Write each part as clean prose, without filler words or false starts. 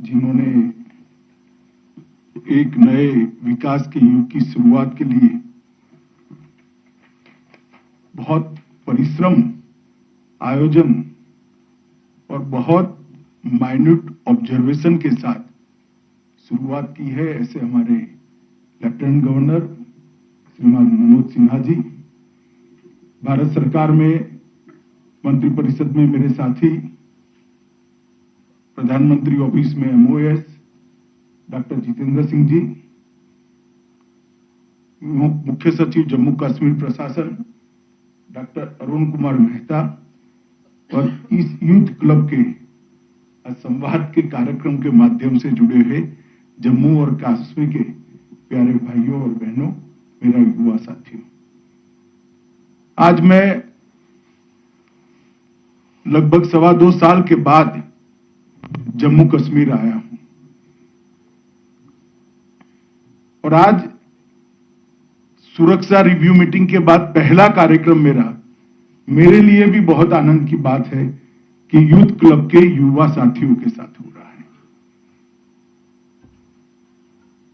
जिन्होंने एक नए विकास के युग की शुरुआत के लिए बहुत परिश्रम, आयोजन और बहुत माइन्यूट ऑब्जर्वेशन के साथ शुरुआत की है, ऐसे हमारे लेफ्टिनेंट गवर्नर श्रीमान मनोज सिन्हा जी, भारत सरकार में मंत्रिपरिषद में मेरे साथी, प्रधानमंत्री ऑफिस में MOS डॉक्टर जितेंद्र सिंह जी, मुख्य सचिव जम्मू कश्मीर प्रशासन डॉक्टर अरुण कुमार मेहता और इस यूथ क्लब के संवाद के कार्यक्रम के माध्यम से जुड़े हुए जम्मू और कश्मीर के प्यारे भाइयों और बहनों, मेरा युवा साथियों, आज मैं लगभग 2.25 साल के बाद जम्मू कश्मीर आया हूं और आज सुरक्षा रिव्यू मीटिंग के बाद पहला कार्यक्रम मेरे लिए भी बहुत आनंद की बात है कि यूथ क्लब के युवा साथियों के साथ हो रहा है।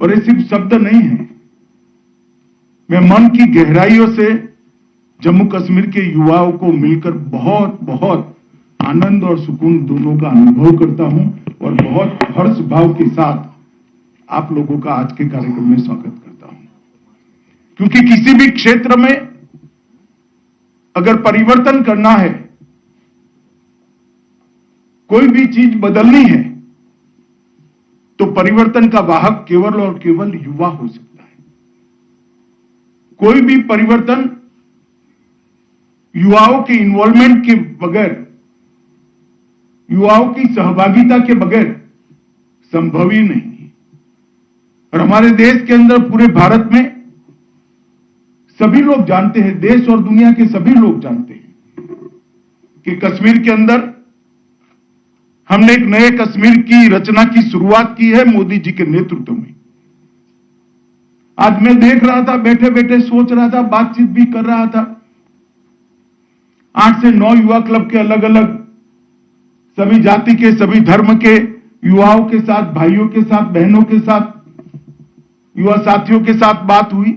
और ये सिर्फ शब्द नहीं है, मैं मन की गहराइयों से जम्मू कश्मीर के युवाओं को मिलकर बहुत बहुत आनंद और सुकून दोनों का अनुभव करता हूं और बहुत हर्ष भाव के साथ आप लोगों का आज के कार्यक्रम में स्वागत करता हूं, क्योंकि किसी भी क्षेत्र में अगर परिवर्तन करना है, कोई भी चीज बदलनी है, तो परिवर्तन का वाहक केवल और केवल युवा हो सकता है। कोई भी परिवर्तन युवाओं के इन्वॉल्वमेंट के बगैर, युवाओं की सहभागिता के बगैर संभव ही नहीं है। और हमारे देश के अंदर, पूरे भारत में सभी लोग जानते हैं, देश और दुनिया के सभी लोग जानते हैं कि कश्मीर के अंदर हमने एक नए कश्मीर की रचना की शुरुआत की है मोदी जी के नेतृत्व में। आज मैं देख रहा था, बैठे बैठे सोच रहा था, बातचीत भी कर रहा था, 8 से 9 युवा क्लब के अलग अलग सभी जाति के, सभी धर्म के युवाओं के साथ, भाइयों के साथ, बहनों के साथ, युवा साथियों के साथ बात हुई।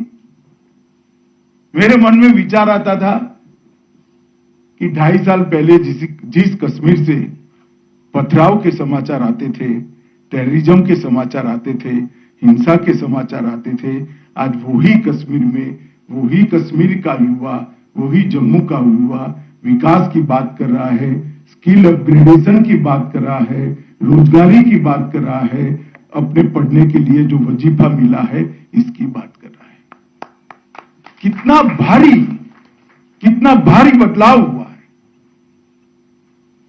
मेरे मन में विचार आता था कि 2.5 साल पहले जिस कश्मीर से पथराव के समाचार आते थे, टेररिज्म के समाचार आते थे, हिंसा के समाचार आते थे, आज वही कश्मीर में, वही कश्मीर का युवा, वही जम्मू का युवा विकास की बात कर रहा है, स्किल अपग्रेडेशन की बात कर रहा है, रोजगारी की बात कर रहा है, अपने पढ़ने के लिए जो वजीफा मिला है इसकी बात कर रहा है। कितना भारी बदलाव हुआ है।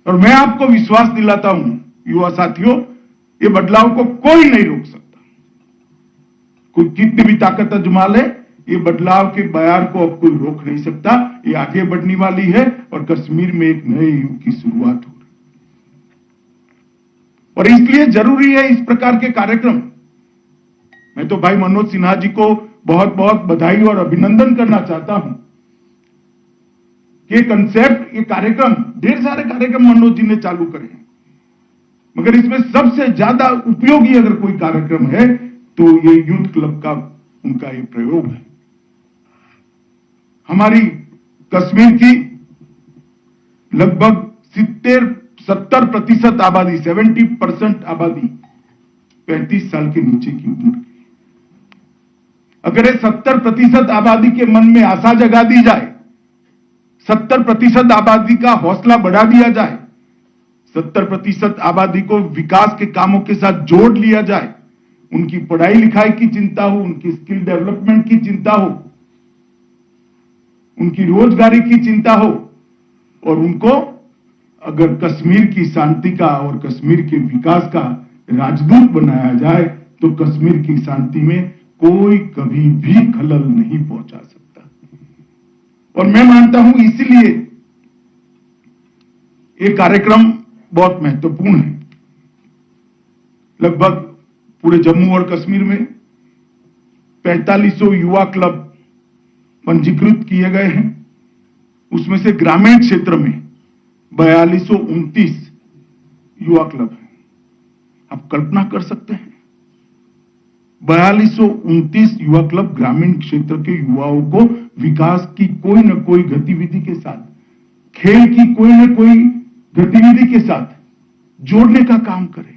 और मैं आपको विश्वास दिलाता हूं युवा साथियों, ये बदलाव को कोई नहीं रोक सकता। कोई कितनी भी ताकत आजमा ले, ये बदलाव के बयार को अब कोई रोक नहीं सकता। ये आगे बढ़ने वाली है और कश्मीर में एक नए युग की शुरुआत हो रही है। और इसलिए जरूरी है इस प्रकार के कार्यक्रम। मैं तो भाई मनोज सिन्हा जी को बहुत बहुत बधाई और अभिनंदन करना चाहता हूं। ये कंसेप्ट, ये कार्यक्रम, ढेर सारे कार्यक्रम मनोज जी ने चालू करे हैं, मगर इसमें सबसे ज्यादा उपयोगी अगर कोई कार्यक्रम है तो ये यूथ क्लब का उनका ये प्रयोग है। हमारी कश्मीर की लगभग 70% आबादी, 70% आबादी 35 साल के नीचे की उम्र की। अगर ये 70% आबादी के मन में आशा जगा दी जाए, 70% आबादी का हौसला बढ़ा दिया जाए, 70% आबादी को विकास के कामों के साथ जोड़ लिया जाए, उनकी पढ़ाई लिखाई की चिंता हो, उनकी स्किल डेवलपमेंट की चिंता हो, उनकी रोजगारी की चिंता हो, और उनको अगर कश्मीर की शांति का और कश्मीर के विकास का राजदूत बनाया जाए, तो कश्मीर की शांति में कोई कभी भी खलल नहीं पहुंचा सकता। और मैं मानता हूं इसीलिए ये कार्यक्रम बहुत महत्वपूर्ण है। लगभग पूरे जम्मू और कश्मीर में 4500 युवा क्लब पंजीकृत किए गए हैं। उसमें से ग्रामीण क्षेत्र में 4229 युवा क्लब हैं। आप कल्पना कर सकते हैं 4229 युवा क्लब ग्रामीण क्षेत्र के युवाओं को विकास की कोई न कोई गतिविधि के साथ, खेल की कोई न कोई गतिविधि के साथ जोड़ने का काम करें।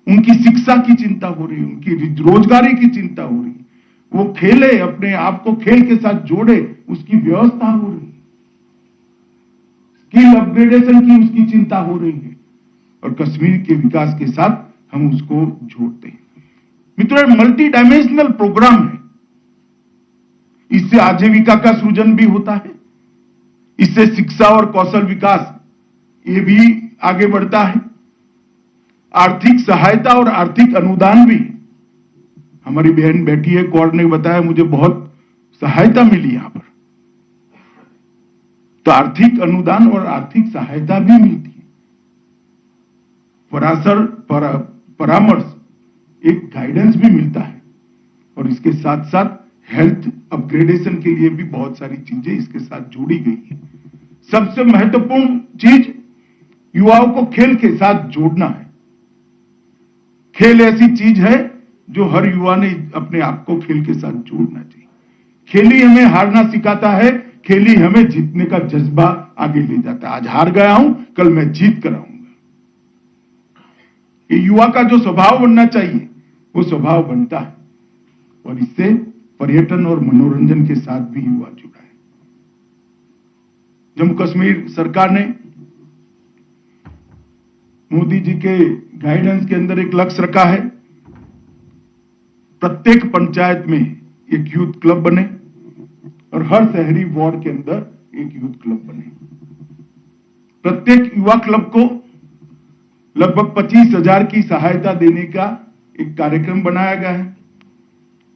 उनकी शिक्षा की चिंता हो रही है, उनकी रोजगारी की चिंता हो रही है, वो खेले, अपने आप को खेल के साथ जोड़े, उसकी व्यवस्था हो रही है, स्किल अपग्रेडेशन की उसकी चिंता हो रही है, और कश्मीर के विकास के साथ हम उसको जोड़ते हैं। मित्रों, मल्टी डायमेंशनल प्रोग्राम है। इससे आजीविका का सृजन भी होता है, इससे शिक्षा और कौशल विकास ये भी आगे बढ़ता है, आर्थिक सहायता और आर्थिक अनुदान भी। हमारी बहन बैठी है, कौर ने बताया मुझे बहुत सहायता मिली यहां पर, तो आर्थिक अनुदान और आर्थिक सहायता भी मिलती है। परामर्श, एक गाइडेंस भी मिलता है, और इसके साथ साथ हेल्थ अपग्रेडेशन के लिए भी बहुत सारी चीजें इसके साथ जोड़ी गई है। सबसे महत्वपूर्ण चीज युवाओं को खेल के साथ जोड़ना है। खेल ऐसी चीज है जो हर युवा ने अपने आप को खेल के साथ जोड़ना चाहिए। खेल ही हमें हारना सिखाता है, खेल ही हमें जीतने का जज्बा आगे ले जाता है। आज हार गया हूं, कल मैं जीत कर आऊंगा। ये युवा का जो स्वभाव बनना चाहिए वो स्वभाव बनता है, और इससे पर्यटन और मनोरंजन के साथ भी युवा जुड़ा है। जम्मू कश्मीर सरकार ने मोदी जी के गाइडेंस के अंदर एक लक्ष्य रखा है, प्रत्येक पंचायत में एक यूथ क्लब बने और हर शहरी वार्ड के अंदर एक यूथ क्लब बने। प्रत्येक युवा क्लब को लगभग 25,000 की सहायता देने का एक कार्यक्रम बनाया गया है।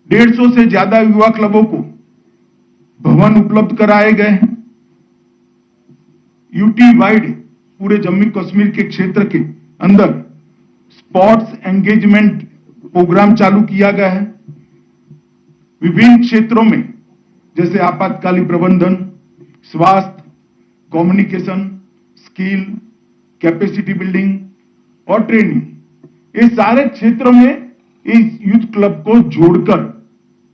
150 से ज्यादा युवा क्लबों को भवन उपलब्ध कराए गए हैं। यूटी वाइड पूरे जम्मू कश्मीर के क्षेत्र के अंदर स्पोर्ट्स एंगेजमेंट प्रोग्राम चालू किया गया है। विभिन्न क्षेत्रों में जैसे आपातकालीन प्रबंधन, स्वास्थ्य, कम्युनिकेशन, स्किल, कैपेसिटी बिल्डिंग और ट्रेनिंग, ये सारे क्षेत्रों में इस यूथ क्लब को जोड़कर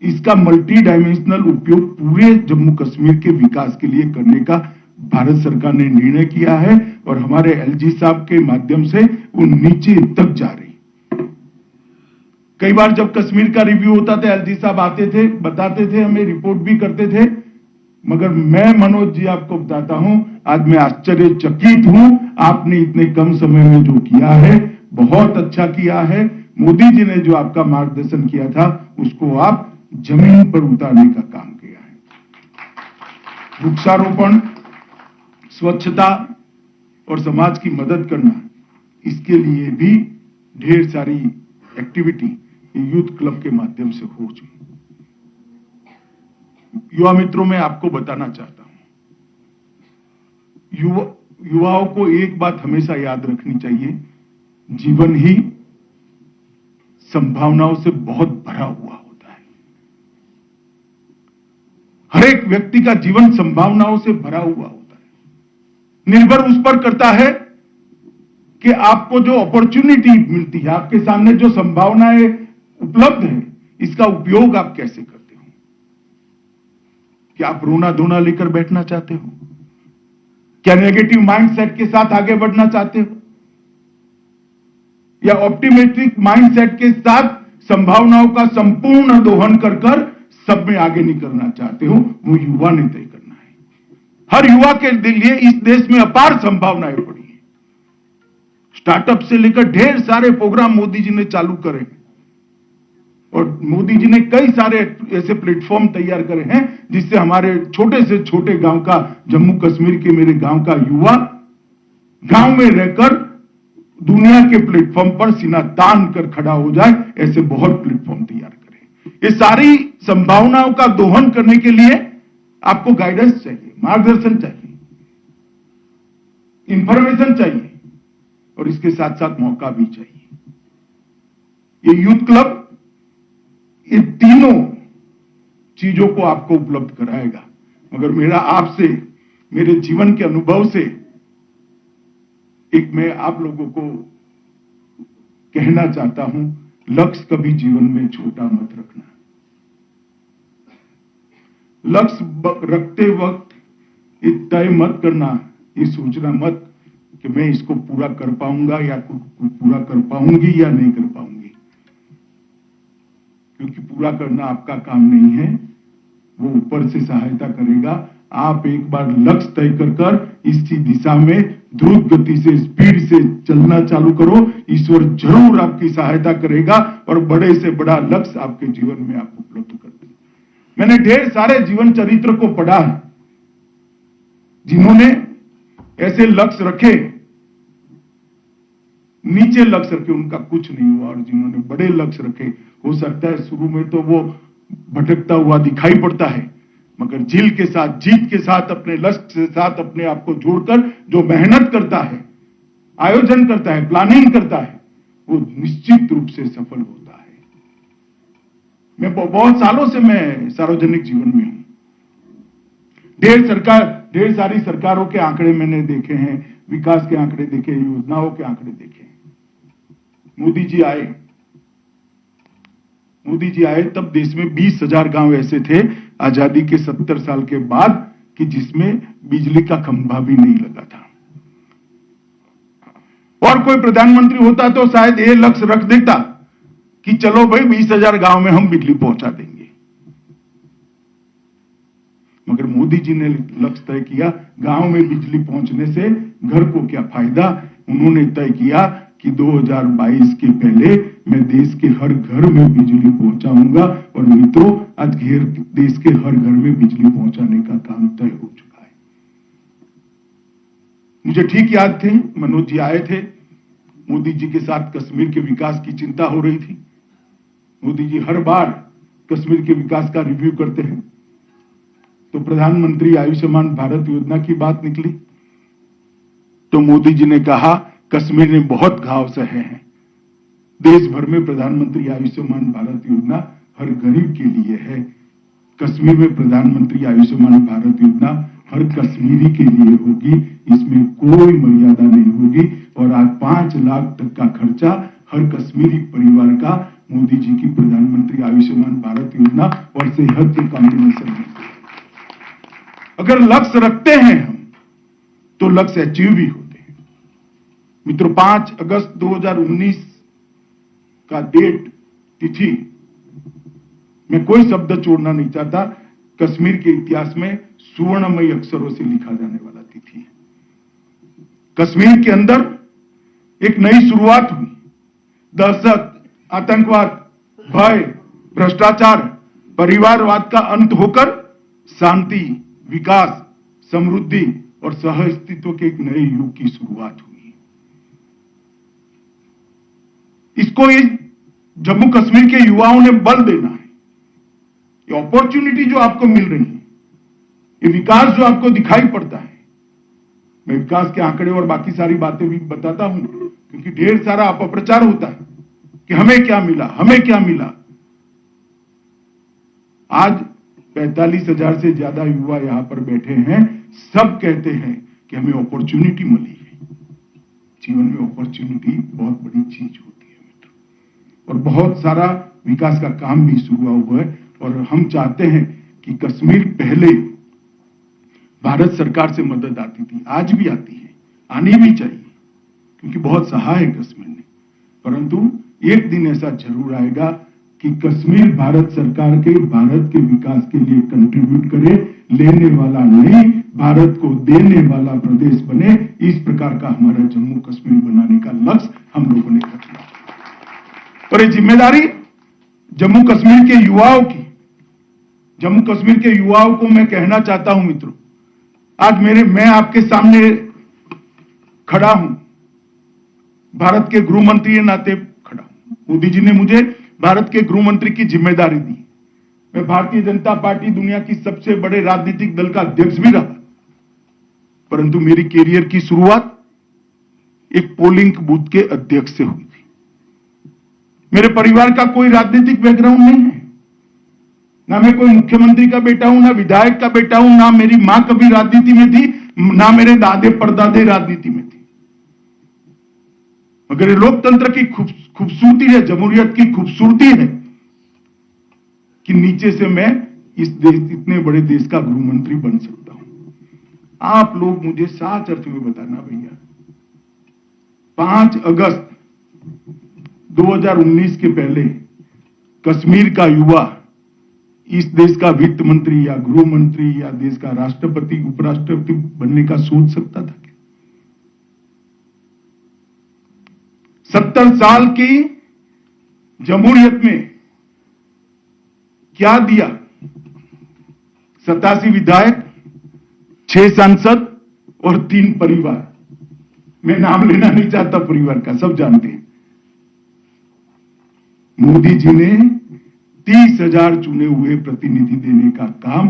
इसका मल्टी डायमेंशनल उपयोग पूरे जम्मू कश्मीर के विकास के लिए करने का भारत सरकार ने निर्णय किया है, और हमारे एलजी साहब के माध्यम से वो नीचे तक जा रही। कई बार जब कश्मीर का रिव्यू होता था, एलजी साहब आते थे, बताते थे, हमें रिपोर्ट भी करते थे, मगर मैं मनोज जी आपको बताता हूं, आज मैं आश्चर्यचकित हूं, आपने इतने कम समय में जो किया है बहुत अच्छा किया है। मोदी जी ने जो आपका मार्गदर्शन किया था उसको आप जमीन पर उतारने का काम किया है। वृक्षारोपण, स्वच्छता और समाज की मदद करना, इसके लिए भी ढेर सारी एक्टिविटी यूथ क्लब के माध्यम से हो चुकी। युवा मित्रों, मैं आपको बताना चाहता हूं, युवाओं को एक बात हमेशा याद रखनी चाहिए, जीवन ही संभावनाओं से बहुत भरा हुआ होता है। हर एक व्यक्ति का जीवन संभावनाओं से भरा हुआ होता है। निर्भर उस पर करता है कि आपको जो अपॉर्चुनिटी मिलती है, आपके सामने जो संभावनाएं उपलब्ध है, इसका उपयोग आप कैसे करते हो। क्या आप रोना धोना लेकर बैठना चाहते हो? क्या नेगेटिव माइंडसेट के साथ आगे बढ़ना चाहते हो, या ऑप्टिमिस्टिक माइंडसेट के साथ संभावनाओं का संपूर्ण दोहन कर सब में आगे निकलना चाहते हो? वो युवा ने तय करना है। हर युवा के लिए इस देश में अपार संभावनाएं पड़ी हैं। स्टार्टअप से लेकर ढेर सारे प्रोग्राम मोदी जी ने चालू करे, और मोदी जी ने कई सारे ऐसे प्लेटफॉर्म तैयार करे हैं जिससे हमारे छोटे से छोटे गांव का, जम्मू कश्मीर के मेरे गांव का युवा गांव में रहकर दुनिया के प्लेटफॉर्म पर सीना तान कर खड़ा हो जाए। ऐसे बहुत प्लेटफॉर्म तैयार करें। ये सारी संभावनाओं का दोहन करने के लिए आपको गाइडेंस चाहिए, मार्गदर्शन चाहिए, इंफॉर्मेशन चाहिए, और इसके साथ साथ मौका भी चाहिए। ये यूथ क्लब ये तीनों चीजों को आपको उपलब्ध कराएगा। मगर मेरा आपसे, मेरे जीवन के अनुभव से एक मैं आप लोगों को कहना चाहता हूं, लक्ष्य कभी जीवन में छोटा मत रखना। लक्ष्य रखते वक्त ये तय मत करना, ये सोचना मत कि मैं इसको पूरा कर पाऊंगा या पूरा कर पाऊंगी या नहीं कर पाऊंगी, क्योंकि पूरा करना आपका काम नहीं है, वो ऊपर से सहायता करेगा। आप एक बार लक्ष्य तय कर इसी दिशा में द्रुत गति से, स्पीड से चलना चालू करो, ईश्वर जरूर आपकी सहायता करेगा और बड़े से बड़ा लक्ष्य आपके जीवन में आप उपलब्ध कर देंगे। मैंने ढेर सारे जीवन चरित्र को पढ़ा है जिन्होंने ऐसे लक्ष्य रखे, नीचे लक्ष्य रखे, उनका कुछ नहीं हुआ, और जिन्होंने बड़े लक्ष्य रखे, हो सकता है शुरू में तो वो भटकता हुआ दिखाई पड़ता है, मगर जील के साथ, जीत के साथ, अपने लक्ष्य के साथ अपने आप को जोड़कर जो मेहनत करता है, आयोजन करता है, प्लानिंग करता है, वो निश्चित रूप से सफल होता है। मैं बहुत सालों से मैं सार्वजनिक जीवन में हूं, ढेर सारी सरकारों के आंकड़े मैंने देखे हैं, विकास के आंकड़े देखे, योजनाओं के आंकड़े देखे। मोदी जी आए तब देश में 20,000 गांव ऐसे थे आजादी के 70 साल के बाद कि जिसमें बिजली का खंभा भी नहीं लगा था। और कोई प्रधानमंत्री होता तो शायद ये लक्ष्य रख देता कि चलो भाई 20,000 गांव में हम बिजली पहुंचा देंगे, मगर मोदी जी ने लक्ष्य तय किया, गांव में बिजली पहुंचने से घर को क्या फायदा। उन्होंने तय किया कि 2022 के पहले मैं देश के हर घर में बिजली पहुंचाऊंगा, और मित्रों आज देश के हर घर में बिजली पहुंचाने का काम तय हो चुका है। मुझे ठीक याद थे, मनोज जी आए थे, मोदी जी के साथ कश्मीर के विकास की चिंता हो रही थी। मोदी जी हर बार कश्मीर के विकास का रिव्यू करते हैं, तो प्रधानमंत्री आयुष्मान भारत योजना की बात निकली, तो मोदी जी ने कहा कश्मीर ने बहुत घाव सहे हैं, देश भर में प्रधानमंत्री आयुष्मान भारत योजना हर गरीब के लिए है, कश्मीर में प्रधानमंत्री आयुष्मान भारत योजना हर कश्मीरी के लिए होगी, इसमें कोई मर्यादा नहीं होगी, और आज 5 लाख तक का खर्चा हर कश्मीरी परिवार का मोदी जी की प्रधानमंत्री आयुष्मान भारत योजना और सेहत के कॉम्बिनेशन में। अगर लक्ष्य रखते हैं हम तो लक्ष्य अचीव भी होते हैं। मित्रों, 5 अगस्त 2019 का डेट, तिथि, मैं कोई शब्द छोड़ना नहीं चाहता, कश्मीर के इतिहास में सुवर्णमयी अक्षरों से लिखा जाने वाला तिथि है। कश्मीर के अंदर एक नई शुरुआत हुई। दहशत, आतंकवाद, भय, भ्रष्टाचार, परिवारवाद का अंत होकर शांति, विकास, समृद्धि और सहअस्तित्व के एक नए युग की शुरुआत हुई। इसको ये जम्मू कश्मीर के युवाओं ने बल देना है। ये अपॉर्चुनिटी जो आपको मिल रही है, ये विकास जो आपको दिखाई पड़ता है, मैं विकास के आंकड़े और बाकी सारी बातें भी बताता हूं, क्योंकि ढेर सारा अपप्रचार होता है कि हमें क्या मिला, हमें क्या मिला। आज 45,000 से ज्यादा युवा यहां पर बैठे हैं, सब कहते हैं कि हमें अपॉर्चुनिटी मिली है। जीवन में अपॉर्चुनिटी बहुत बड़ी चीज होती है मित्र, और बहुत सारा विकास का काम भी शुरू हुआ है, और हम चाहते हैं कि कश्मीर पहले भारत सरकार से मदद आती थी, आज भी आती है, आनी भी चाहिए, क्योंकि बहुत सहा है कश्मीर ने, परंतु एक दिन ऐसा जरूर आएगा कि कश्मीर भारत सरकार के, भारत के विकास के लिए कंट्रीब्यूट करे, लेने वाला नहीं, भारत को देने वाला प्रदेश बने। इस प्रकार का हमारा जम्मू कश्मीर बनाने का लक्ष्य हम लोगों ने रखा, और ये जिम्मेदारी जम्मू कश्मीर के युवाओं की। जम्मू कश्मीर के युवाओं को मैं कहना चाहता हूं मित्रों, आज मैं आपके सामने खड़ा हूं, भारत के गृह मंत्री के नाते खड़ा हूं। मोदी जी ने मुझे भारत के गृह मंत्री की जिम्मेदारी दी। मैं भारतीय जनता पार्टी दुनिया की सबसे बड़े राजनीतिक दल का अध्यक्ष भी रहा, परंतु मेरी कैरियर की शुरुआत एक पोलिंग बूथ के अध्यक्ष से हुई थी। मेरे परिवार का कोई राजनीतिक बैकग्राउंड नहीं है, ना मैं कोई मुख्यमंत्री का बेटा हूं, ना विधायक का बेटा हूं, ना मेरी मां कभी राजनीति में थी, ना मेरे दादे परदादे राजनीति में थे। मगर ये लोकतंत्र की खूबसूरती है, जमहूरियत की खूबसूरती है कि नीचे से मैं इस देश, इतने बड़े देश का गृहमंत्री बन सकता हूं। आप लोग मुझे साच अर्थ में बताना भैया, 5 अगस्त 2019 के पहले कश्मीर का युवा इस देश का वित्त मंत्री या गृह मंत्री या देश का राष्ट्रपति उपराष्ट्रपति बनने का सोच सकता था क्या? 70 साल की जमहूरियत में क्या दिया? 87 विधायक, 6 सांसद और 3 परिवार। मैं नाम लेना नहीं चाहता परिवार का, सब जानते हैं। मोदी जी ने 30,000 चुने हुए प्रतिनिधि देने का काम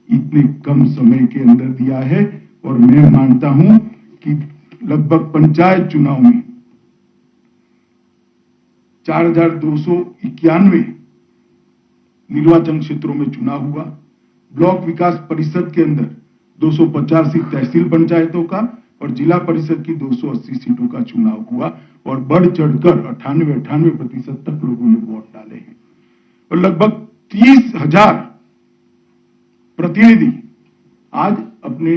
इतने कम समय के अंदर दिया है। और मैं मानता हूं कि लगभग पंचायत चुनाव में 4,291 निर्वाचन क्षेत्रों में चुनाव हुआ। ब्लॉक विकास परिषद के अंदर 285 तहसील पंचायतों का और जिला परिषद की 280 सीटों का चुनाव हुआ और बढ़ चढ़कर 98% तक लोगों ने वोट डाले हैं। और लगभग 30,000 प्रतिनिधि आज अपने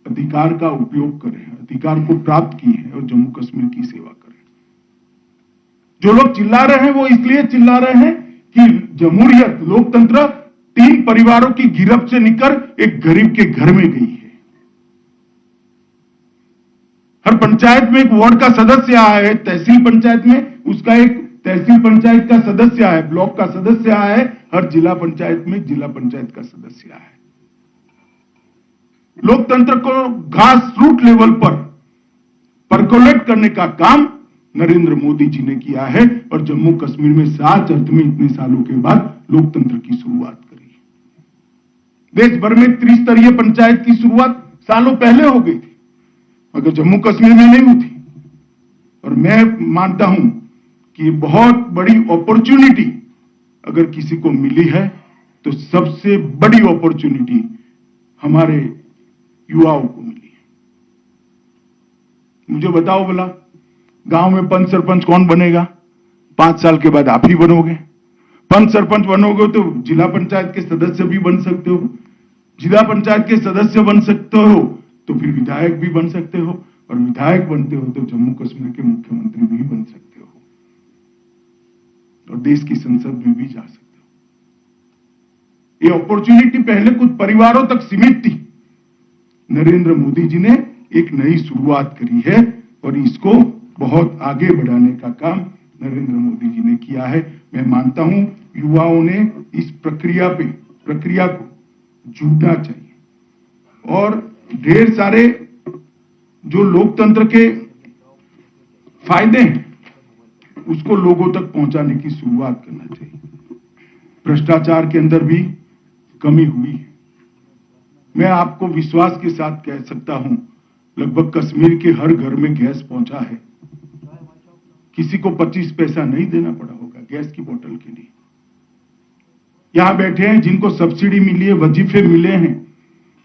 अधिकार का उपयोग कर रहे हैं, अधिकार को प्राप्त किए हैं और जम्मू कश्मीर की सेवा कर रहे हैं। जो लोग चिल्ला रहे हैं वो इसलिए चिल्ला रहे हैं कि जमहूरियत, लोकतंत्र 3 परिवारों की गिरफ्त से निकल एक गरीब के घर में गई है। हर पंचायत में एक वार्ड का सदस्य आया है, तहसील पंचायत में उसका एक तहसील पंचायत का सदस्य आया है, ब्लॉक का सदस्य आया है, हर जिला पंचायत में जिला पंचायत का सदस्य आया है। लोकतंत्र को घास रूट लेवल पर परकोलेट करने का काम नरेंद्र मोदी जी ने किया है और जम्मू कश्मीर में साच अर्थ में इतने सालों के बाद लोकतंत्र की शुरुआत करी है। देश भर में त्रिस्तरीय पंचायत की शुरुआत सालों पहले हो गई थी, मगर जम्मू कश्मीर में नहीं हुई थी। और मैं मानता हूं कि बहुत बड़ी अपॉर्चुनिटी अगर किसी को मिली है तो सबसे बड़ी अपॉर्चुनिटी हमारे युवाओं को मिली है। मुझे बताओ भला, गांव में पंच सरपंच कौन बनेगा? 5 साल के बाद आप ही बनोगे। पंच सरपंच बनोगे तो जिला पंचायत के सदस्य भी बन सकते हो, जिला पंचायत के सदस्य बन सकते हो तो फिर विधायक भी बन सकते हो, और विधायक बनते हो तो जम्मू कश्मीर के मुख्यमंत्री भी बन सकते हो और देश की संसद में भी जा सकते हो। ये अपॉर्चुनिटी पहले कुछ परिवारों तक सीमित थी। नरेंद्र मोदी जी ने एक नई शुरुआत करी है और इसको बहुत आगे बढ़ाने का काम नरेंद्र मोदी जी ने किया है। मैं मानता हूं युवाओं ने इस प्रक्रिया को जुड़ना चाहिए और ढेर सारे जो लोकतंत्र के फायदे हैं उसको लोगों तक पहुंचाने की शुरुआत करना चाहिए। भ्रष्टाचार के अंदर भी कमी हुई है। मैं आपको विश्वास के साथ कह सकता हूं, लगभग कश्मीर के हर घर में गैस पहुंचा है। किसी को 25 पैसा नहीं देना पड़ा होगा गैस की बोतल के लिए। यहां बैठे हैं जिनको सब्सिडी मिली है, वजीफे मिले हैं,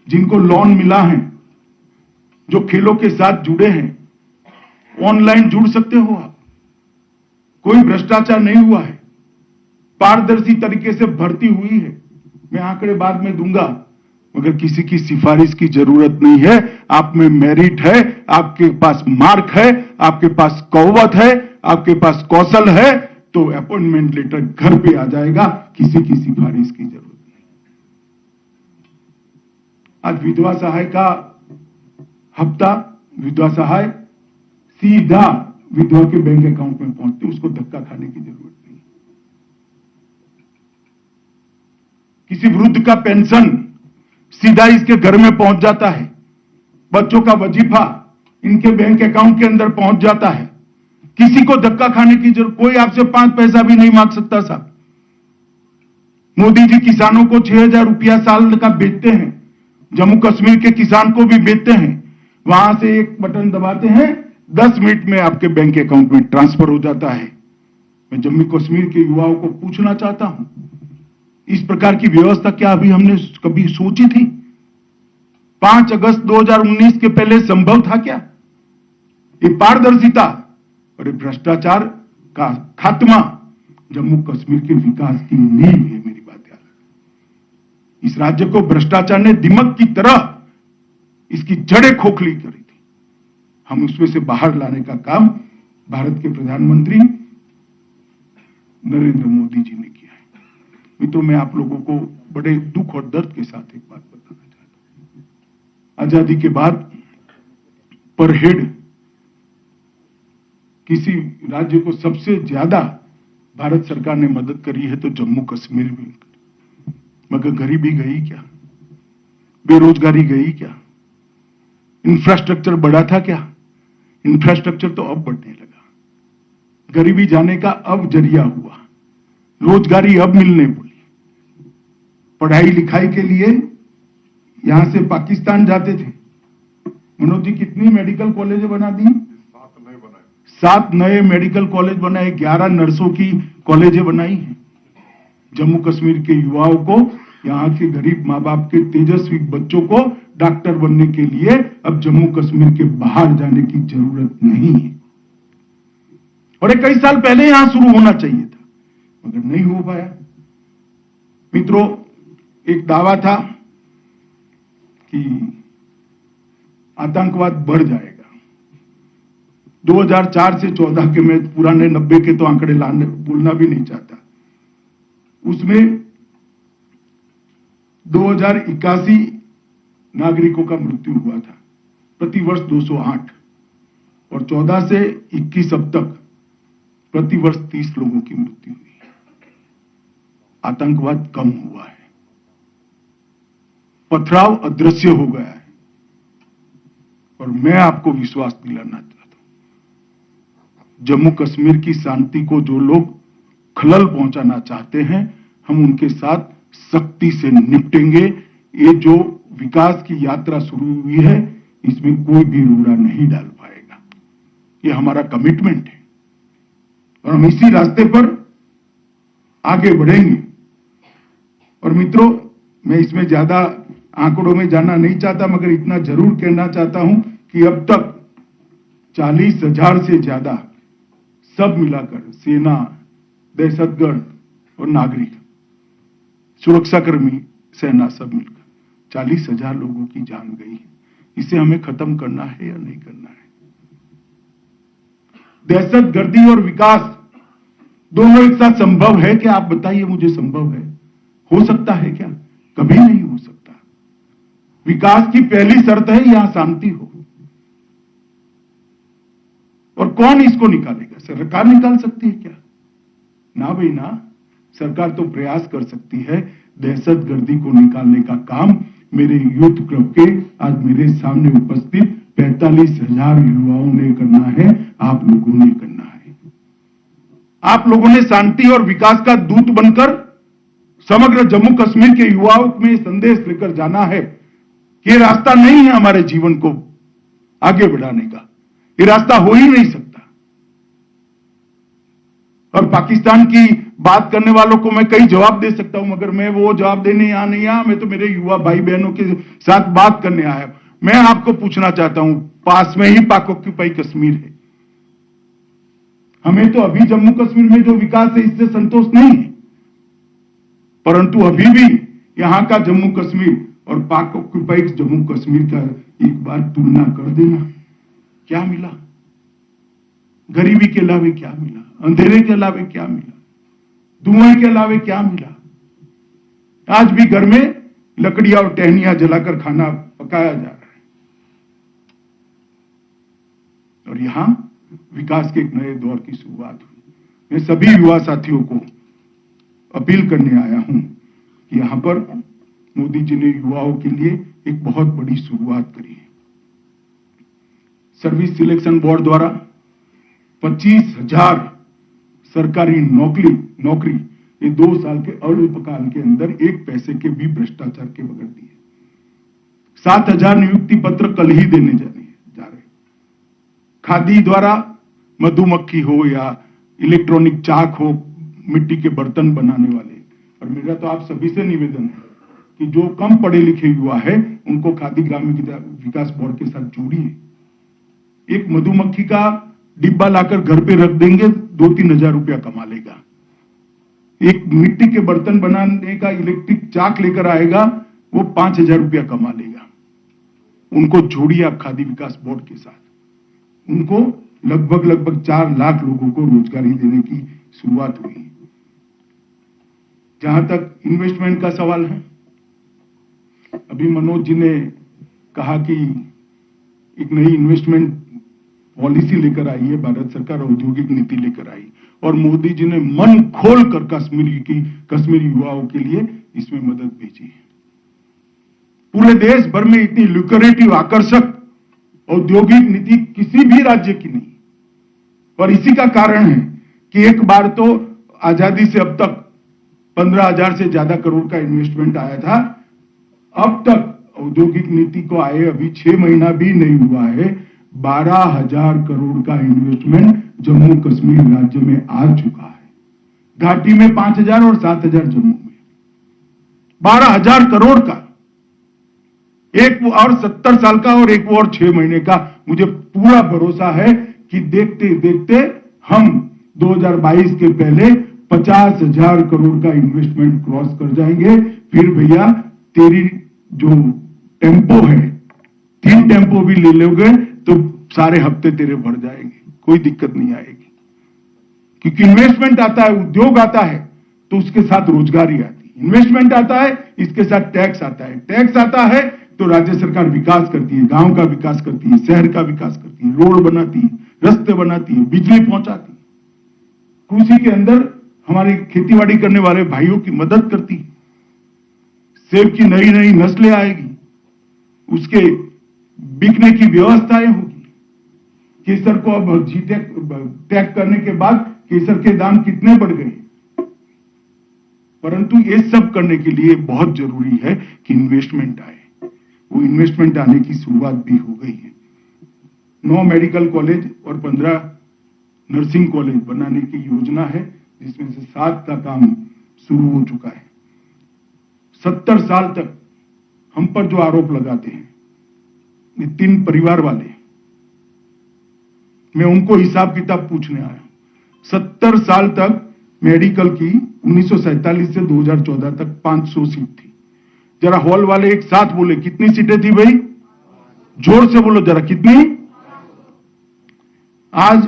जिनको लोन मिला है, जो खेलों के साथ जुड़े हैं, ऑनलाइन जुड़ सकते हो आप। कोई भ्रष्टाचार नहीं हुआ है, पारदर्शी तरीके से भर्ती हुई है। मैं आंकड़े बाद में दूंगा, मगर किसी की सिफारिश की जरूरत नहीं है। आप में मेरिट है, आपके पास मार्क है, आपके पास कौवत है, आपके पास कौशल है तो अपॉइंटमेंट लेटर घर पे आ जाएगा, किसी की सिफारिश की जरूरत नहीं। आज विधवा सहाय का हफ्ता, विधवा सहाय सीधा विधवा के बैंक अकाउंट में पहुंचते, उसको धक्का खाने की जरूरत नहीं। किसी वृद्ध का पेंशन सीधा इसके घर में पहुंच जाता है, बच्चों का वजीफा इनके बैंक अकाउंट के अंदर पहुंच जाता है। किसी को धक्का खाने की जरूरत, कोई आपसे 5 पैसा भी नहीं मांग सकता साहब। मोदी जी किसानों को 6,000 रुपया साल का बेचते हैं, जम्मू कश्मीर के किसान को भी बेचते हैं। वहां से एक बटन दबाते हैं, 10 मिनट में आपके बैंक अकाउंट में ट्रांसफर हो जाता है। मैं जम्मू कश्मीर के युवाओं को पूछना चाहता हूं, इस प्रकार की व्यवस्था क्या अभी हमने कभी सोची थी? 5 अगस्त 2019 के पहले संभव था क्या? ये पारदर्शिता और ये भ्रष्टाचार का खात्मा जम्मू कश्मीर के विकास की नींव है। मेरी बात याद है, इस राज्य को भ्रष्टाचार ने दिमक की तरह इसकी जड़ें खोखली करी थी। हम उसमें से बाहर लाने का काम भारत के प्रधानमंत्री नरेंद्र मोदी जी ने किया है। मित्रों, मैं आप लोगों को बड़े दुख और दर्द के साथ एक बात बताना चाहता हूं। आजादी के बाद पर हेड किसी राज्य को सबसे ज्यादा भारत सरकार ने मदद करी है तो जम्मू कश्मीर में, मगर गरीबी गई क्या, बेरोजगारी गई क्या, इंफ्रास्ट्रक्चर बढ़ा था क्या? इंफ्रास्ट्रक्चर तो अब बढ़ने लगा, गरीबी जाने का अब जरिया हुआ, रोजगारी अब मिलने बोली। पढ़ाई लिखाई के लिए यहां से पाकिस्तान जाते थे। मनोज जी, कितनी मेडिकल कॉलेजें बना दी? 7 नए मेडिकल कॉलेज बनाए, 11 नर्सों की कॉलेजें बनाई हैं। जम्मू कश्मीर के युवाओं को, यहाँ के गरीब माँ बाप के तेजस्वी बच्चों को डॉक्टर बनने के लिए अब जम्मू कश्मीर के बाहर जाने की जरूरत नहीं है। और ये कई साल पहले यहां शुरू होना चाहिए था, मगर नहीं हो पाया। मित्रों, एक दावा था कि आतंकवाद बढ़ जाएगा। 2004 से 14 के, मैं पुराने 90 के तो आंकड़े बोलना भी नहीं चाहता, उसमें 2081 नागरिकों का मृत्यु हुआ था, प्रतिवर्ष 208, और 14 से 21 अब तक प्रतिवर्ष 30 लोगों की मृत्यु हुई है। आतंकवाद कम हुआ है, पथराव अदृश्य हो गया है। और मैं आपको विश्वास दिलाना चाहता हूं, जम्मू कश्मीर की शांति को जो लोग खलल पहुंचाना चाहते हैं, हम उनके साथ सख्ती से निपटेंगे। ये जो विकास की यात्रा शुरू हुई है, इसमें कोई भी रोड़ा नहीं डाल पाएगा। ये हमारा कमिटमेंट है और हम इसी रास्ते पर आगे बढ़ेंगे। और मित्रों, मैं इसमें ज्यादा आंकड़ों में जाना नहीं चाहता, मगर इतना जरूर कहना चाहता हूं कि अब तक 40,000 से ज्यादा, सब मिलाकर, सेना, दहशतगर्द और नागरिक, सुरक्षाकर्मी, सेना, सब मिलकर 40,000 लोगों की जान गई है। इसे हमें खत्म करना है या नहीं करना है? दहशतगर्दी और विकास दोनों एक साथ संभव है क्या? आप बताइए मुझे, संभव है? हो सकता है क्या? कभी नहीं हो सकता। विकास की पहली शर्त है यहां शांति हो। और कौन इसको निकालेगा? सरकार निकाल सकती है क्या? ना भाई ना। सरकार तो प्रयास कर सकती है। दहशतगर्दी को निकालने का काम मेरे यूथ क्लब के आज मेरे सामने उपस्थित 45,000 युवाओं ने करना है, आप लोगों ने करना है। आप लोगों ने शांति और विकास का दूत बनकर समग्र जम्मू कश्मीर के युवाओं में संदेश लेकर जाना है कि ये रास्ता नहीं है हमारे जीवन को आगे बढ़ाने का, ये रास्ता हो ही नहीं सकता। और पाकिस्तान की बात करने वालों को मैं कई जवाब दे सकता हूं, मगर मैं वो जवाब देने यहां नहीं आया। मैं तो मेरे युवा भाई बहनों के साथ बात करने आया। मैं आपको पूछना चाहता हूं, पास में ही पाक ऑक्यूपाई कश्मीर है। हमें तो अभी जम्मू कश्मीर में जो विकास है इससे संतोष नहीं है, परंतु अभी भी यहां का जम्मू कश्मीर और पाक ऑक्यूपाई जम्मू कश्मीर का एक बार तुलना कर देना, क्या मिला? गरीबी के अलावे क्या मिला? अंधेरे के अलावे क्या मिला? धुएं के अलावे क्या मिला? आज भी घर में लकड़ियां और टहनियां जलाकर खाना पकाया जा रहा है। और यहां विकास के एक नए दौर की शुरुआत हुई। मैं सभी युवा साथियों को अपील करने आया हूं कि यहां पर मोदी जी ने युवाओं के लिए एक बहुत बड़ी शुरुआत करी है। सर्विस सिलेक्शन बोर्ड द्वारा 25,000 सरकारी नौकरी ये 2 साल के अल्पकाल के अंदर 1 पैसे के भी भ्रष्टाचार के बगैर दिए। 7,000 नियुक्ति पत्र कल ही देने जा रहे। खादी द्वारा मधुमक्खी हो या इलेक्ट्रॉनिक चाक हो, मिट्टी के बर्तन बनाने वाले, और मेरा तो आप सभी से निवेदन है कि जो कम पढ़े लिखे युवा है उनको खादी ग्रामीण विकास बोर्ड के साथ जोड़िए। एक मधुमक्खी का डिब्बा लाकर घर पे रख देंगे, 2-3 हजार रुपया कमा लेगा। एक मिट्टी के बर्तन बनाने का इलेक्ट्रिक चाक लेकर आएगा, वो 5,000 रुपया कमा लेगा। उनको जोड़िए आप खादी विकास बोर्ड के साथ, उनको लगभग 4 लाख लोगों को रोजगारी देने की शुरुआत हुई। जहां तक इन्वेस्टमेंट का सवाल है, अभी मनोज जी ने कहा कि एक नई इन्वेस्टमेंट पॉलिसी लेकर आई है भारत सरकार, औद्योगिक नीति लेकर आई, और मोदी जी ने मन खोलकर कश्मीरी युवाओं के लिए इसमें मदद भेजी है। पूरे देश भर में इतनी लुक्रेटिव आकर्षक औद्योगिक नीति किसी भी राज्य की नहीं, और इसी का कारण है कि एक बार तो आजादी से अब तक 15,000 से ज्यादा करोड़ का इन्वेस्टमेंट आया था। अब तक औद्योगिक नीति को आए अभी 6 महीना भी नहीं हुआ है, 12,000 करोड़ का इन्वेस्टमेंट जम्मू कश्मीर राज्य में आ चुका है। घाटी में 5,000 और 7,000 जम्मू में, 12,000 करोड़ का, एक और 70 साल का और एक और 6 महीने का। मुझे पूरा भरोसा है कि देखते देखते हम 2022 के पहले 50,000 करोड़ का इन्वेस्टमेंट क्रॉस कर जाएंगे। फिर भैया तेरी जो टेम्पो है, 3 टेम्पो भी ले लोगे तो सारे हफ्ते तेरे भर जाएंगे, कोई दिक्कत नहीं आएगी। क्योंकि इन्वेस्टमेंट आता है, उद्योग आता है तो उसके साथ रोजगारी आती है, इन्वेस्टमेंट आता है इसके साथ टैक्स आता है, टैक्स आता है तो राज्य सरकार विकास करती है, गांव का विकास करती है, शहर का विकास करती है, रोड बनाती है, रास्ते बनाती है, बिजली पहुंचाती है, कृषि के अंदर हमारे खेतीबाड़ी करने वाले भाइयों की मदद करती है, सेब की नई नई नस्लें आएगी, उसके बिकने की व्यवस्थाएं होगी। केसर को अब जीटेक टैग करने के बाद केसर के दाम कितने बढ़ गए, परंतु ये सब करने के लिए बहुत जरूरी है कि इन्वेस्टमेंट आए। वो इन्वेस्टमेंट आने की शुरुआत भी हो गई है। 9 मेडिकल कॉलेज और 15 नर्सिंग कॉलेज बनाने की योजना है, जिसमें से 7 का काम शुरू हो चुका है। 70 साल तक हम पर जो आरोप लगाते हैं ये 3 परिवार वाले, मैं उनको हिसाब किताब पूछने आया। 70 साल तक मेडिकल की 1947 से 2014 तक 500 सीट थी। जरा हॉल वाले एक साथ बोले कितनी सीटें थी भाई, जोर से बोलो जरा, कितनी? आज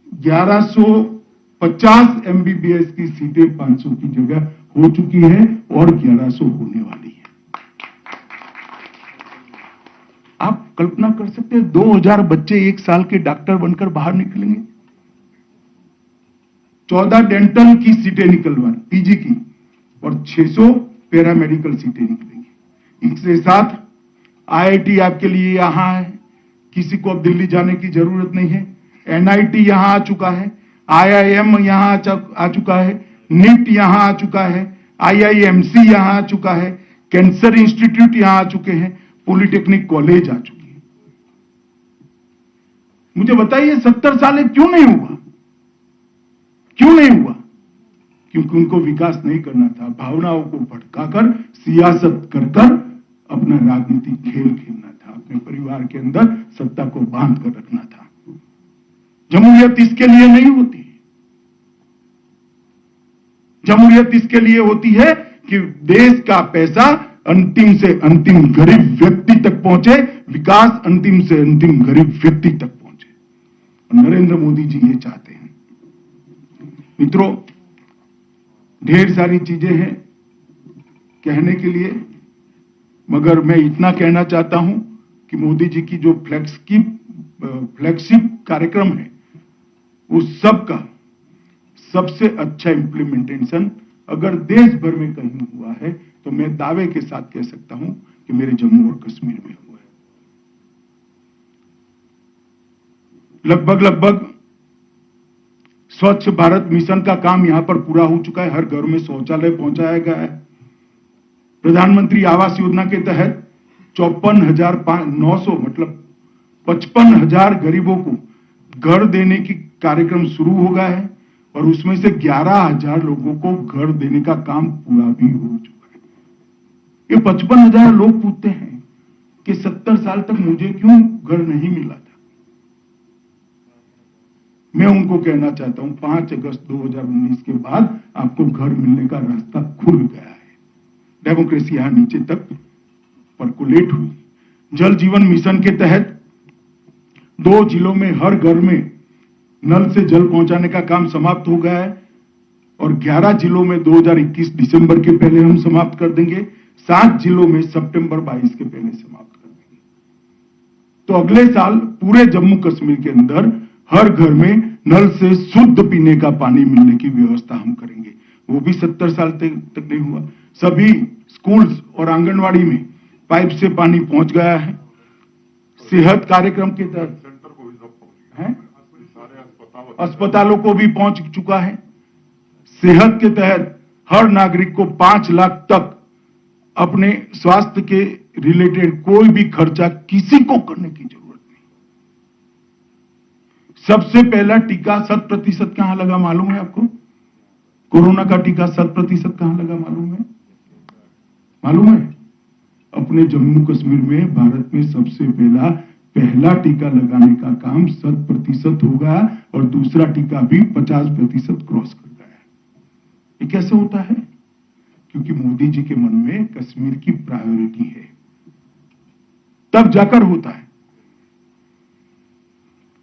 1150 एमबीबीएस की सीटें 500 की जगह हो चुकी है और 1100 होने वाली है। आप कल्पना कर सकते हैं 2000 बच्चे 1 साल के डॉक्टर बनकर बाहर निकलेंगे। 14 डेंटल की सीटें निकलवा पीजी की और 600 पैरामेडिकल सीटें निकलेंगी। इसके साथ आईआईटी आपके लिए यहां है, किसी को अब दिल्ली जाने की जरूरत नहीं है। एनआईटी यहां आ चुका है, आईआईएम यहां आ चुका है, नीट यहां आ चुका है, आईआईएमसी यहां आ चुका है, कैंसर इंस्टीट्यूट यहां आ चुके हैं, पॉलिटेक्निक कॉलेज आ चुकी है। मुझे बताइए 70 साल क्यों नहीं हुआ? क्यों नहीं हुआ? क्योंकि उनको विकास नहीं करना था, भावनाओं को भड़काकर सियासत कर अपना राजनीतिक खेल खेलना था, अपने परिवार के अंदर सत्ता को बांध कर रखना था। जमहूरियत इसके लिए नहीं होती। जमहूरियत इसके लिए होती है कि देश का पैसा अंतिम से अंतिम गरीब व्यक्ति तक पहुंचे, विकास अंतिम से अंतिम गरीब व्यक्ति तक पहुंचे। और नरेंद्र मोदी जी ये चाहते हैं। मित्रों, ढेर सारी चीजें हैं कहने के लिए, मगर मैं इतना कहना चाहता हूं कि मोदी जी की जो फ्लैगशिप कार्यक्रम है वो सबका सबसे अच्छा इंप्लीमेंटेशन अगर देश भर में कहीं हुआ है तो मैं दावे के साथ कह सकता हूं कि मेरे जम्मू और कश्मीर में हुआ है। लगभग स्वच्छ भारत मिशन का काम यहां पर पूरा हो चुका है। हर घर में शौचालय पहुंचाया गया है। प्रधानमंत्री आवास योजना के तहत 54,900 मतलब 55,000 गरीबों को घर देने की कार्यक्रम शुरू हो गया है और उसमें से 11,000 लोगों को घर देने का काम पूरा भी हो चुका है। ये 55,000 लोग पूछते हैं कि 70 साल तक मुझे क्यों घर नहीं मिला था। मैं उनको कहना चाहता हूं 5 अगस्त 2019 के बाद आपको घर मिलने का रास्ता खुल गया है। डेमोक्रेसी यहां नीचे तक परकोलेट हुई। जल जीवन मिशन के तहत 2 जिलों में हर घर में नल से जल पहुंचाने का काम समाप्त हो गया है और 11 जिलों में 2021 दिसंबर के पहले हम समाप्त कर देंगे, 7 जिलों में सितंबर 22 के पहले समाप्त कर देंगे। तो अगले साल पूरे जम्मू कश्मीर के अंदर हर घर में नल से शुद्ध पीने का पानी मिलने की व्यवस्था हम करेंगे। वो भी 70 साल तक नहीं हुआ। सभी स्कूल्स और आंगनवाड़ी में पाइप से पानी पहुंच गया है। सेहत कार्यक्रम के तहत अस्पतालों को भी पहुंच चुका है। सेहत के तहत हर नागरिक को 5 लाख तक अपने स्वास्थ्य के रिलेटेड कोई भी खर्चा किसी को करने की जरूरत नहीं। सबसे पहला टीका 100% कहां लगा मालूम है आपको? कोरोना का टीका 100% कहां लगा मालूम है? अपने जम्मू कश्मीर में भारत में सबसे पहला टीका लगाने का काम 100% होगा और दूसरा टीका भी 50% क्रॉस कर गया है। ये कैसे होता है? क्योंकि मोदी जी के मन में कश्मीर की प्रायोरिटी है, तब जाकर होता है।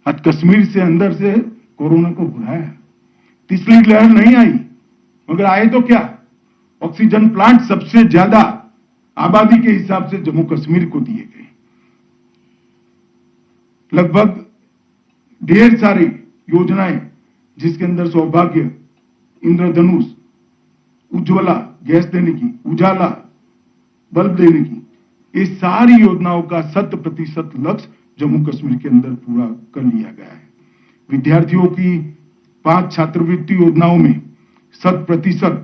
आज कश्मीर से अंदर से कोरोना को भगाया, तीसरी लहर नहीं आई, मगर आए तो क्या? ऑक्सीजन प्लांट सबसे ज्यादा आबादी के हिसाब से जम्मू कश्मीर को दिए गए। लगभग ढेर सारी योजनाएं जिसके अंदर सौभाग्य, इंद्रधनुष, उज्ज्वला गैस देने की, उजाला बल्ब देने की, ये सारी योजनाओं का 100% लक्ष्य जम्मू कश्मीर के अंदर पूरा कर लिया गया है। विद्यार्थियों की 5 छात्रवृत्ति योजनाओं में 100%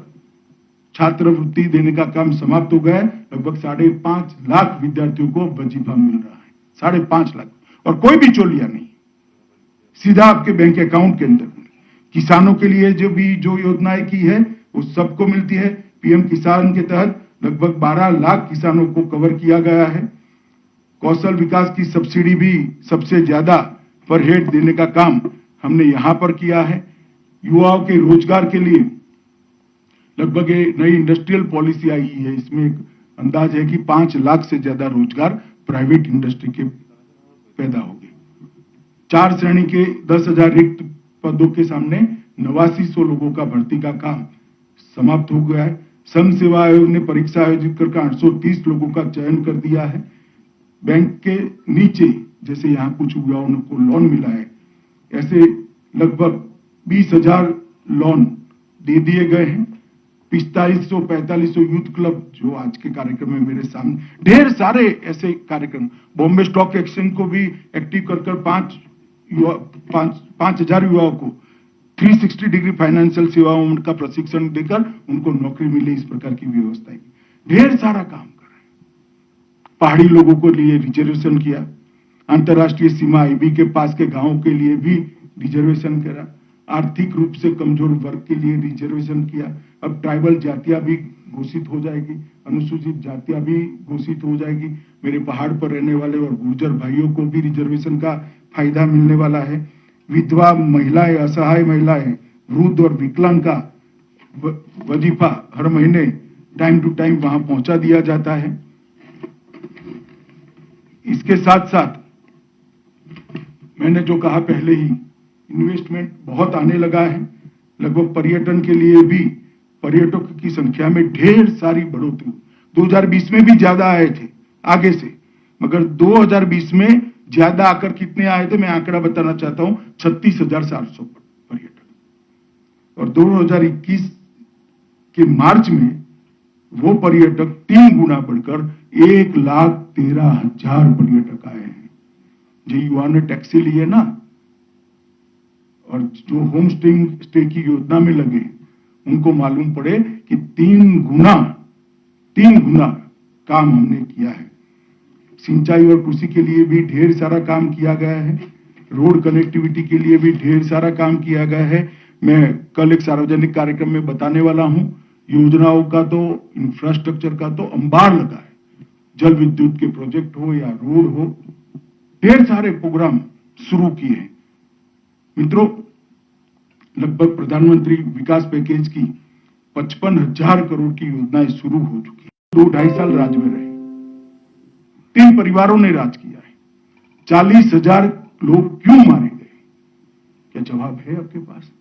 छात्रवृत्ति देने का काम समाप्त हो गया है। लगभग 5.5 लाख विद्यार्थियों को वजीफा मिल रहा है, 5.5 लाख, और कोई भी चोलिया नहीं, सीधा आपके बैंक अकाउंट के अंदर। किसानों के लिए जो योजनाएं की है वो सबको मिलती है। पीएम किसान के तहत लगभग 12 लाख किसानों को कवर किया गया है। कौशल विकास की सब्सिडी भी सबसे ज्यादा पर हेड देने का काम हमने यहां पर किया है। युवाओं के रोजगार के लिए लगभग नई इंडस्ट्रियल पॉलिसी आई है। इसमें एक अंदाज है कि 5 लाख से ज्यादा रोजगार प्राइवेट इंडस्ट्री के पैदा हो गए। 4 श्रेणी के 10,000 रिक्त पदों के सामने 8900 लोगों का भर्ती का काम समाप्त हो गया है। संघ सेवा आयोग ने परीक्षा आयोजित कर 830 लोगों का चयन कर दिया है। बैंक के नीचे जैसे यहाँ कुछ युवाओं को लोन मिला है, ऐसे लगभग 20,000 लोन दे दिए गए हैं। 4500 यूथ क्लब जो आज के कार्यक्रम में मेरे सामने, ढेर सारे ऐसे कार्यक्रम। बॉम्बे स्टॉक एक्सचेंज को भी एक्टिव कर 5,000 युवाओं को 360 डिग्री फाइनेंशियल सेवाओं का प्रशिक्षण देकर उनको नौकरी मिले, इस प्रकार की व्यवस्था है। ढेर सारा काम कर रहे हैं। पहाड़ी लोगों को लिए रिजर्वेशन किया। अंतरराष्ट्रीय सीमा आईबी के पास के गांवों के लिए भी रिजर्वेशन करा। आर्थिक रूप से कमजोर वर्ग के लिए रिजर्वेशन किया। अब ट्राइबल जातियां भी घोषित हो जाएगी, अनुसूचित जातियां भी घोषित हो जाएगी। मेरे पहाड़ पर रहने वाले और गुर्जर भाइयों को भी रिजर्वेशन का फायदा मिलने वाला है। विधवा महिलाएं, असहाय महिलाएं, वृद्ध और विकलांग का वजीफा हर महीने टाइम टू टाइम वहां पहुंचा दिया जाता है। इसके साथ साथ मैंने जो कहा पहले ही, इन्वेस्टमेंट बहुत आने लगा है। लगभग पर्यटन के लिए भी पर्यटकों की संख्या में ढेर सारी बढ़ोतरी। 2020 में भी ज्यादा आए थे आगे से, मगर 2020 में ज्यादा आकर कितने आए थे मैं आंकड़ा बताना चाहता हूं, 36,400 पर्यटक। और 2021 के मार्च में वो पर्यटक 3 गुना बढ़कर 1,13,000 पर्यटक आए हैं। जो युवा ने टैक्सी लिए ना और जो होम स्टे की योजना में लगे, उनको मालूम पड़े कि 3 गुना काम हमने किया है। सिंचाई और कृषि के लिए भी ढेर सारा काम किया गया है। रोड कनेक्टिविटी के लिए भी ढेर सारा काम किया गया है। मैं कल एक सार्वजनिक कार्यक्रम में बताने वाला हूं। योजनाओं का तो, इंफ्रास्ट्रक्चर का तो अंबार लगा है। जल विद्युत के प्रोजेक्ट हो या रोड हो, ढेर सारे प्रोग्राम शुरू किए हैं। मित्रों, लगभग प्रधानमंत्री विकास पैकेज की 55,000 करोड़ की योजनाएं शुरू हो चुकी है। 2-2.5 साल राज में रहे, 3 परिवारों ने राज किया है, 40,000 लोग क्यों मारे गए? क्या जवाब है आपके पास?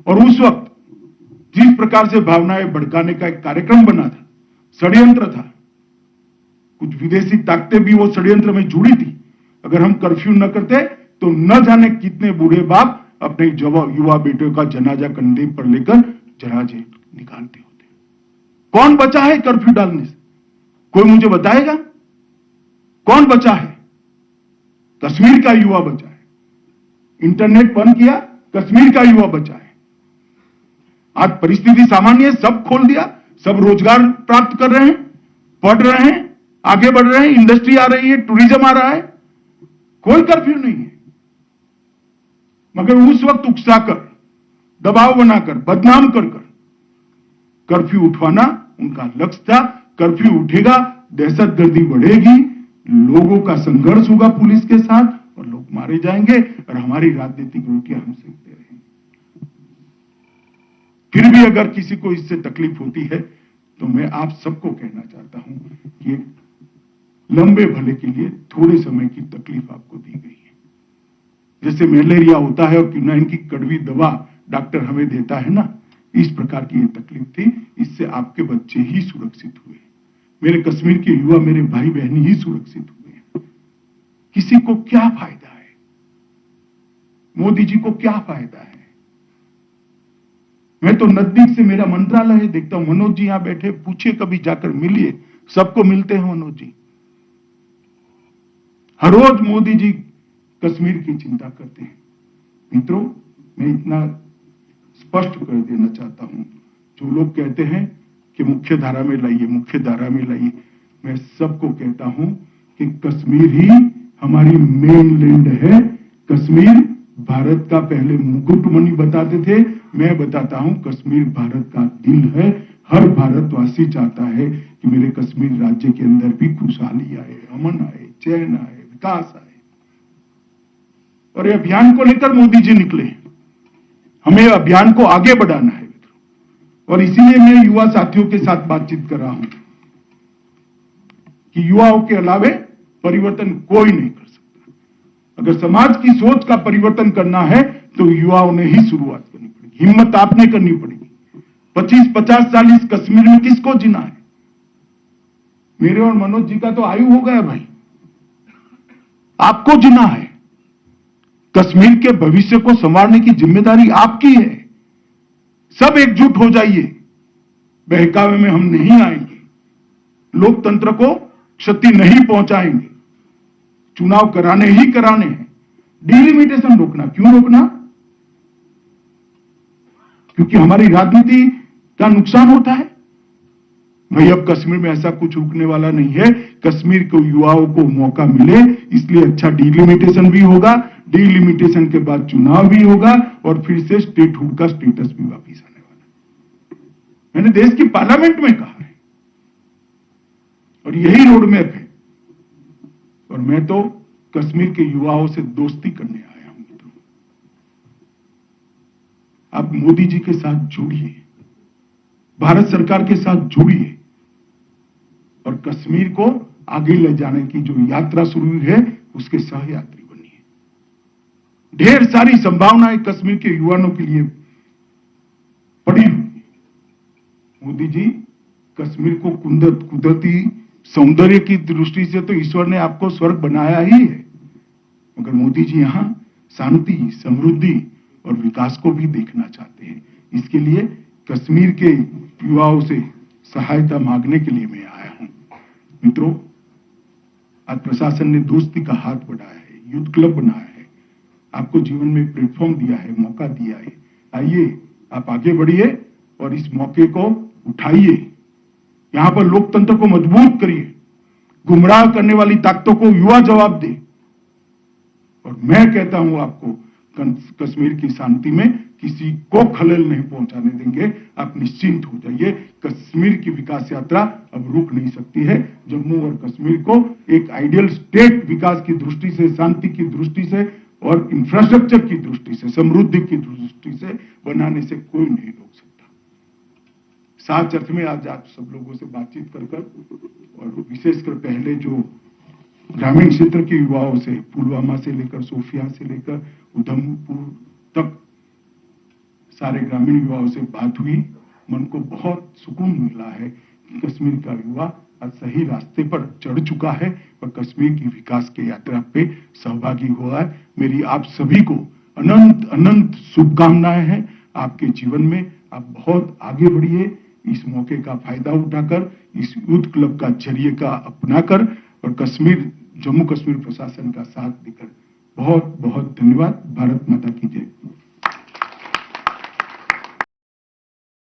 और उस वक्त जिस प्रकार से भावनाएं भड़काने का एक कार्यक्रम बना था, षड्यंत्र था, कुछ विदेशी ताकतें भी वो षड्यंत्र में जुड़ी थी। अगर हम कर्फ्यू न करते तो न जाने कितने बूढ़े बाप अपने युवा बेटों का जनाजा कंधे पर लेकर जनाजे निकालते होते। कौन बचा है कर्फ्यू डालने से? कोई मुझे बताएगा? कौन बचा है? कश्मीर का युवा बचा है। इंटरनेट बंद किया, कश्मीर का युवा बचा है। आज परिस्थिति सामान्य है, सब खोल दिया, सब रोजगार प्राप्त कर रहे हैं, पढ़ रहे हैं, आगे बढ़ रहे हैं, इंडस्ट्री आ रही है, टूरिज्म आ रहा है, कोई कर्फ्यू नहीं है। मगर उस वक्त उकसाकर, दबाव बनाकर, बदनाम कर कर्फ्यू उठवाना उनका लक्ष्य था। कर्फ्यू उठेगा, दहशतगर्दी बढ़ेगी, लोगों का संघर्ष होगा पुलिस के साथ और लोग मारे जाएंगे और हमारी राजनीतिक रोटियां हम सेकते रहेंगे। फिर भी अगर किसी को इससे तकलीफ होती है तो मैं आप सबको कहना चाहता हूं कि लंबे भले के लिए थोड़े समय की तकलीफ आपको दी गई है। जैसे मलेरिया होता है और क्विनाइन की कड़वी दवा डॉक्टर हमें देता है ना, इस प्रकार की ये तकलीफ थी। इससे आपके बच्चे ही सुरक्षित हुए, मेरे कश्मीर के युवा, मेरे भाई बहन ही सुरक्षित हुए। किसी को क्या फायदा है? मोदी जी को क्या फायदा है? मैं तो नजदीक से, मेरा मंत्रालय है, देखता हूं। मनोज जी यहां बैठे, पूछिए, कभी जाकर मिलिए, सबको मिलते हैं मनोज जी। हर रोज मोदी जी कश्मीर की चिंता करते हैं। मित्रों, मैं इतना स्पष्ट कर देना चाहता हूं, जो लोग कहते हैं कि मुख्य धारा में लाइए, मुख्य धारा में लाइए, मैं सबको कहता हूं कि कश्मीर ही हमारी मेन लैंड है। कश्मीर भारत का पहले मुकुटमणि बताते थे, मैं बताता हूं कश्मीर भारत का दिल है। हर भारतवासी चाहता है कि मेरे कश्मीर राज्य के अंदर भी खुशहाली आए, अमन आए, चैन आए, विकास आए। और ये अभियान को लेकर मोदी जी निकले, हमें अभियान को आगे बढ़ाना है मित्रों। और इसीलिए मैं युवा साथियों के साथ बातचीत कर रहा हूं कि युवाओं के अलावे परिवर्तन कोई नहीं कर सकता। अगर समाज की सोच का परिवर्तन करना है तो युवाओं ने ही शुरुआत करनी पड़ेगी, हिम्मत आपने करनी पड़ेगी। 25-50 साल इस कश्मीर में किसको जीना है? मेरे और मनोज जी का तो आयु हो गया भाई, आपको जीना है। कश्मीर के भविष्य को संवारने की जिम्मेदारी आपकी है। सब एकजुट हो जाइए, बहकावे में हम नहीं आएंगे, लोकतंत्र को क्षति नहीं पहुंचाएंगे। चुनाव कराने ही कराने हैं। डिलिमिटेशन रोकना, क्यों रोकना? क्योंकि हमारी राजनीति का नुकसान होता है। भाई, अब कश्मीर में ऐसा कुछ रुकने वाला नहीं है। कश्मीर के युवाओं को मौका मिले, इसलिए अच्छा डिलिमिटेशन भी होगा, डिलिमिटेशन के बाद चुनाव भी होगा और फिर से स्टेटहुड का स्टेटस भी वापिस आने वाला है। मैंने देश की पार्लियामेंट में कहा है और यही रोड मैप है। और मैं तो कश्मीर के युवाओं से दोस्ती करने आया हूं मित्रों। आप मोदी जी के साथ जुड़िए, भारत सरकार के साथ जुड़िए और कश्मीर को आगे ले जाने की जो यात्रा शुरू है उसके सहयात्री बनिए। ढेर सारी संभावनाएं कश्मीर के युवाओं के लिए पड़ी हुई। मोदी जी, कश्मीर को कुदरती सौंदर्य की दृष्टि से तो ईश्वर ने आपको स्वर्ग बनाया ही है, मगर मोदी जी यहां शांति, समृद्धि और विकास को भी देखना चाहते हैं। इसके लिए कश्मीर के युवाओं से सहायता मांगने के लिए मैं आया हूं। मित्रों, आज प्रशासन ने दोस्ती का हाथ बढ़ाया है, यूथ क्लब बनाया है, आपको जीवन में प्लेटफॉर्म दिया है, मौका दिया है। आइए, आप आगे बढ़िए और इस मौके को उठाइए। यहां पर लोकतंत्र को मजबूत करिए, गुमराह करने वाली ताकतों को युवा जवाब दे। और मैं कहता हूं आपको, कश्मीर की शांति में किसी को खलल नहीं पहुंचाने देंगे। आप निश्चिंत हो जाइए। कश्मीर की विकास यात्रा अब रुक नहीं सकती है। जम्मू और कश्मीर को एक आइडियल स्टेट विकास की दृष्टि से, शांति की दृष्टि से और इंफ्रास्ट्रक्चर की दृष्टि से, समृद्धि की दृष्टि से बनाने से कोई नहीं रोक सकता। साथ अर्थ में आज आप सब लोगों से बातचीत कर और विशेषकर पहले जो ग्रामीण क्षेत्र के युवाओं से, पुलवामा से लेकर सोफिया से लेकर उधमपुर तक सारे ग्रामीण युवाओं से बात हुई, मन को बहुत सुकून मिला है कि कश्मीर का युवा आज सही रास्ते पर चढ़ चुका है और कश्मीर की विकास की यात्रा पे सहभागी हुआ है। मेरी आप सभी को अनंत अनंत शुभकामनाएं हैं। आपके जीवन में आप बहुत आगे बढ़िए, इस मौके का फायदा उठाकर, इस यूथ क्लब का जरिए का अपनाकर और कश्मीर, जम्मू कश्मीर प्रशासन का साथ देकर। बहुत बहुत धन्यवाद। भारत माता की जय।